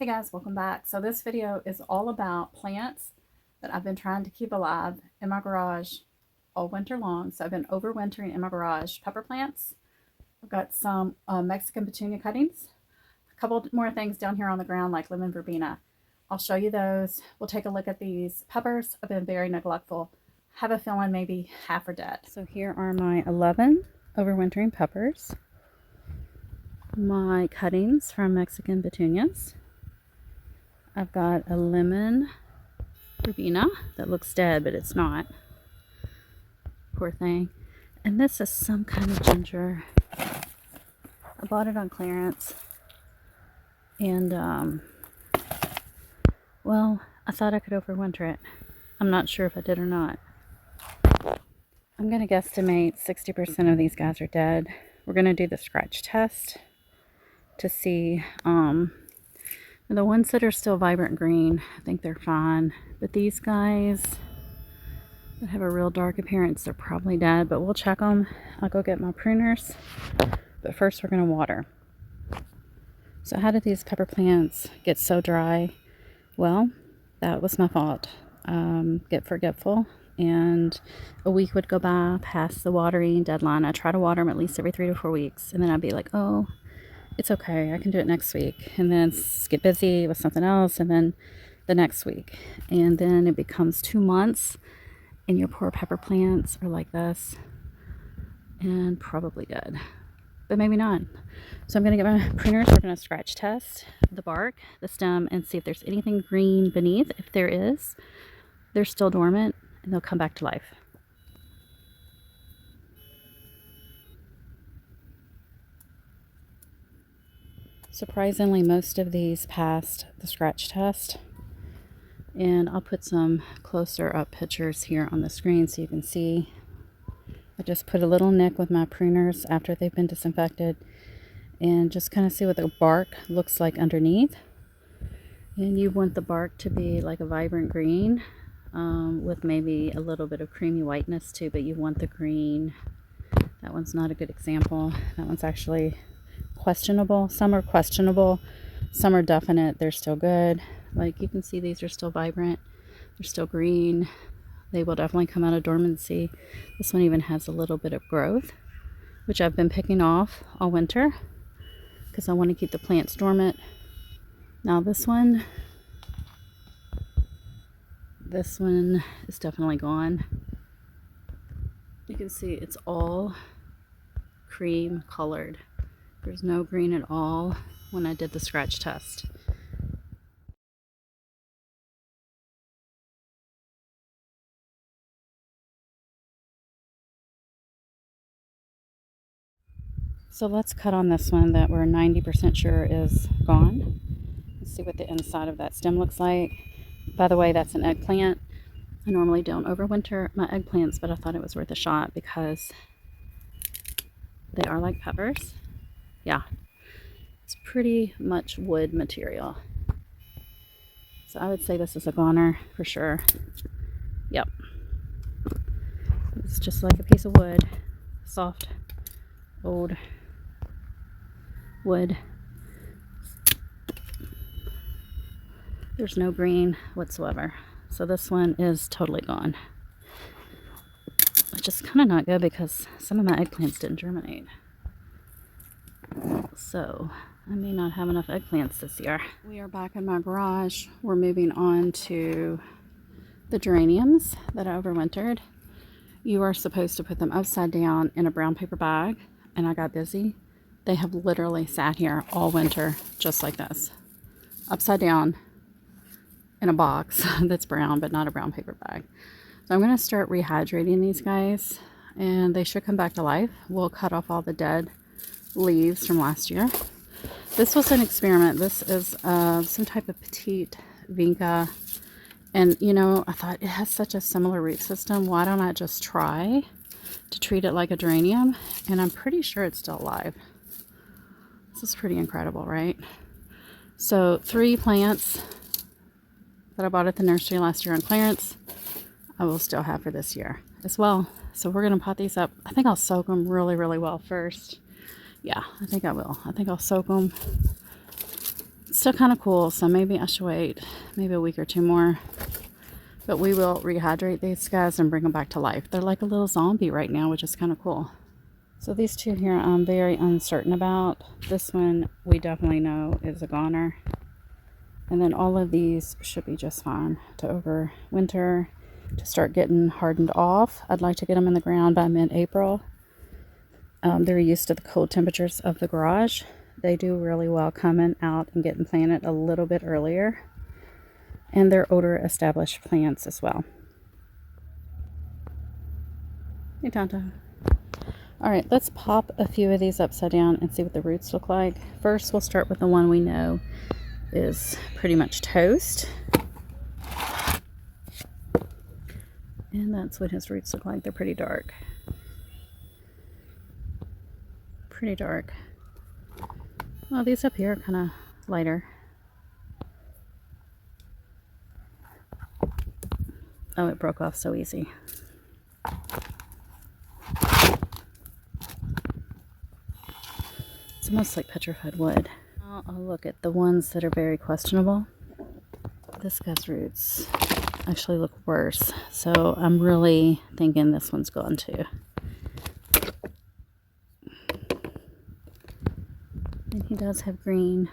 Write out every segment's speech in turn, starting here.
Hey guys, welcome back. So this video is all about plants that I've been trying to keep alive in my garage all winter long. So I've been overwintering in my garage. Pepper plants. I've got some Mexican petunia cuttings. A couple more things down here on the ground like lemon verbena. I'll show you those. We'll take a look at these peppers. I've been very neglectful. Have a feeling maybe half are dead. So here are my 11 overwintering peppers. My cuttings from Mexican petunias. I've got a lemon verbena that looks dead, but it's not. Poor thing. And this is some kind of ginger. I bought it on clearance. And, well, I thought I could overwinter it. I'm not sure if I did or not. I'm going to guesstimate 60% of these guys are dead. We're going to do the scratch test to see, the ones that are still vibrant green, I think they're fine. But these guys that have a real dark appearance, they're probably dead. But we'll check them. I'll go get my pruners. But first we're going to water. So how did these pepper plants get so dry? Well, that was my fault. Get forgetful. And a week would go by past the watering deadline. I try to water them at least every 3 to 4 weeks. And then I'd be like, oh, it's okay, I can do it next week. And then get busy with something else, and then the next week. And then it becomes 2 months, and your poor pepper plants are like this, and probably dead. But maybe not. So I'm going to get my pruners. We're going to scratch test the bark, the stem, and see if there's anything green beneath. If there is, they're still dormant, and they'll come back to life. Surprisingly, most of these passed the scratch test, and I'll put some closer up pictures here on the screen so you can see. I just put a little nick with my pruners after they've been disinfected and just kind of see what the bark looks like underneath. And you want the bark to be like a vibrant green with maybe a little bit of creamy whiteness too, but you want the green. That one's not a good example. That one's actually questionable. Some are questionable, some are definite. They're still good. Like you can see, these are still vibrant, they're still green. They will definitely come out of dormancy. This one even has a little bit of growth, which I've been picking off all winter because I want to keep the plants dormant. Now this one is definitely gone. You can see it's all cream colored. There's no green at all when I did the scratch test. So let's cut on this one that we're 90% sure is gone. Let's see what the inside of that stem looks like. By the way, that's an eggplant. I normally don't overwinter my eggplants, but I thought it was worth a shot because they are like peppers. Yeah. It's pretty much wood material. So I would say this is a goner for sure. Yep. It's just like a piece of wood. Soft, old wood. There's no green whatsoever. So this one is totally gone. Which is kind of not good because some of my eggplants didn't germinate. So I may not have enough eggplants this year. We are back in my garage. We're moving on to the geraniums that I overwintered. You are supposed to put them upside down in a brown paper bag, and I got busy. They have literally sat here all winter just like this, upside down in a box that's brown, but not a brown paper bag. So I'm going to start rehydrating these guys, and they should come back to life. We'll cut off all the dead leaves from last year. This was an experiment. This is some type of petite vinca, and you know, I thought it has such a similar root system. Why don't I just try to treat it like a geranium? And I'm pretty sure it's still alive. This is pretty incredible, right? So 3 plants that I bought at the nursery last year on clearance, I will still have for this year as well. So we're going to pot these up. I think I'll soak them really, really well first. Yeah, I think I will. I think I'll soak them still kind of cool, so maybe I should wait maybe a week or two more. But we will rehydrate these guys and bring them back to life. They're like a little zombie right now, which is kind of cool. So these two here I'm very uncertain about. This one we definitely know is a goner. And then all of these should be just fine to overwinter, to start getting hardened off. I'd like to get them in the ground by mid-April. They're used to the cold temperatures of the garage. They do really well coming out and getting planted a little bit earlier. And they're older established plants as well. Hey, Tonto. Alright, let's pop a few of these upside down and see what the roots look like. First, we'll start with the one we know is pretty much toast. And that's what his roots look like. They're pretty dark. Pretty dark. Well, these up here are kind of lighter. Oh, it broke off so easy. It's almost like petrified wood. I'll look at the ones that are very questionable. This guy's roots actually look worse, so I'm really thinking this one's gone too. And he does have green,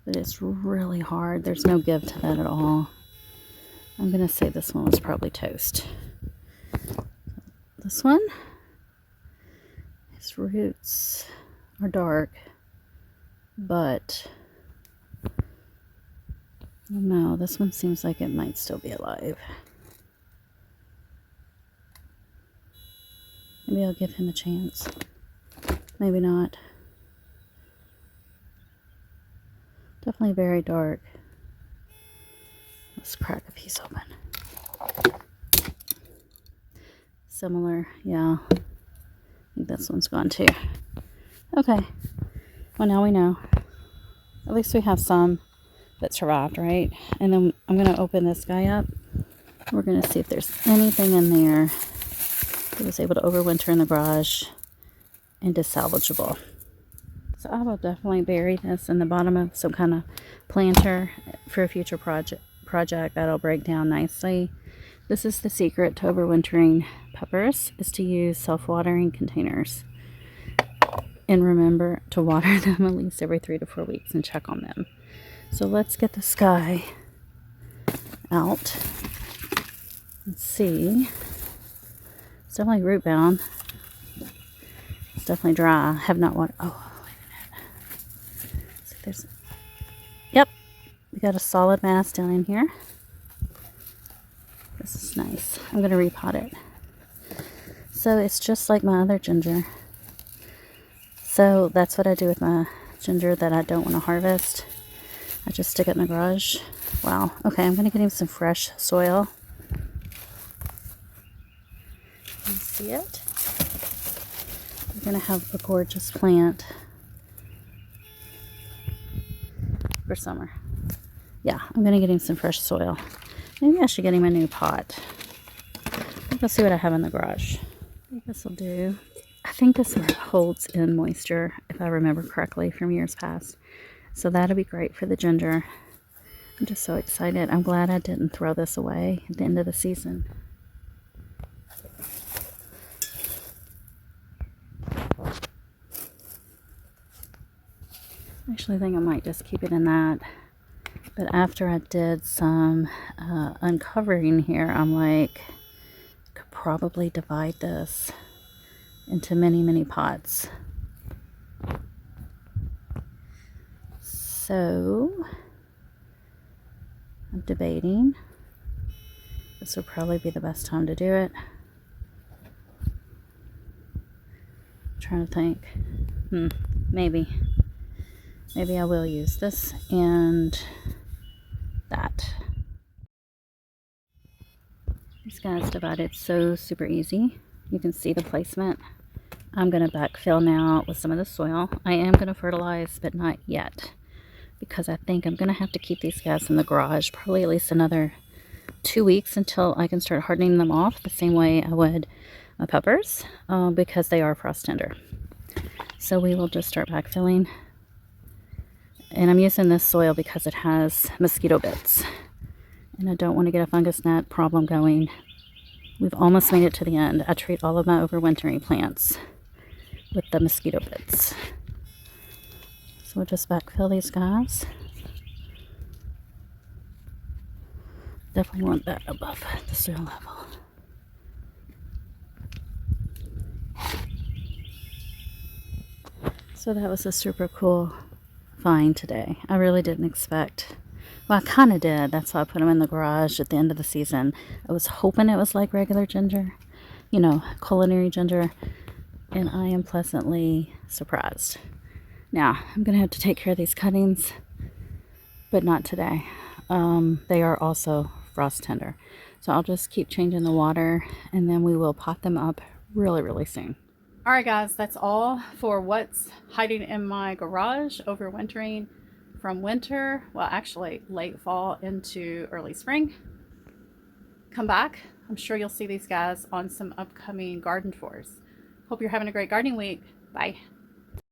but it's really hard. There's no give to that at all. I'm gonna say this one was probably toast. This one, his roots are dark, but no, this one seems like it might still be alive. Maybe I'll give him a chance. Maybe not. Definitely very dark. Let's crack a piece open. Similar, yeah. I think this one's gone too. Okay. Well, now we know. At least we have some that survived, right? And then I'm going to open this guy up. We're going to see if there's anything in there that was able to overwinter in the garage and is salvageable. So I will definitely bury this in the bottom of some kind of planter for a future project that'll break down nicely. This is the secret to overwintering peppers, is to use self-watering containers. And remember to water them at least every 3 to 4 weeks and check on them. So let's get this guy out. Let's see. It's definitely root bound. It's definitely dry. I have not watered. Oh, wait a minute. See, there's. Yep. We got a solid mass down in here. This is nice. I'm going to repot it. So it's just like my other ginger. So that's what I do with my ginger that I don't want to harvest. I just stick it in the garage. Wow. Okay, I'm going to get him some fresh soil. You see it? We're going to have a gorgeous plant for summer. Yeah, I'm going to get him some fresh soil. Maybe I should get him a new pot. Let's see what I have in the garage. I think this will do. I think this holds in moisture, if I remember correctly from years past. So that'll be great for the ginger. I'm just so excited. I'm glad I didn't throw this away at the end of the season. I actually think I might just keep it in that. But after I did some uncovering here, I'm like, I could probably divide this into many, many pots. So I'm debating. This would probably be the best time to do it. I'm trying to think. Maybe I will use this and that. These guys divided so super easy. You can see the placement. I'm going to backfill now with some of the soil. I am going to fertilize, but not yet, because I think I'm going to have to keep these guys in the garage probably at least another 2 weeks until I can start hardening them off the same way I would my peppers, because they are frost tender. So we will just start backfilling. And I'm using this soil because it has mosquito bits. And I don't want to get a fungus gnat problem going. We've almost made it to the end. I treat all of my overwintering plants with the mosquito bits. So we'll just backfill these guys. Definitely want that above the soil level. So that was a super cool find today. I really didn't expect. Well, I kind of did. That's why I put them in the garage at the end of the season. I was hoping it was like regular ginger, you know, culinary ginger. And I am pleasantly surprised. Now, I'm going to have to take care of these cuttings, but not today. They are also frost tender. So I'll just keep changing the water and then we will pot them up really, really soon. All right, guys, that's all for what's hiding in my garage overwintering from winter, well, actually late fall into early spring. Come back. I'm sure you'll see these guys on some upcoming garden tours. Hope you're having a great gardening week. Bye.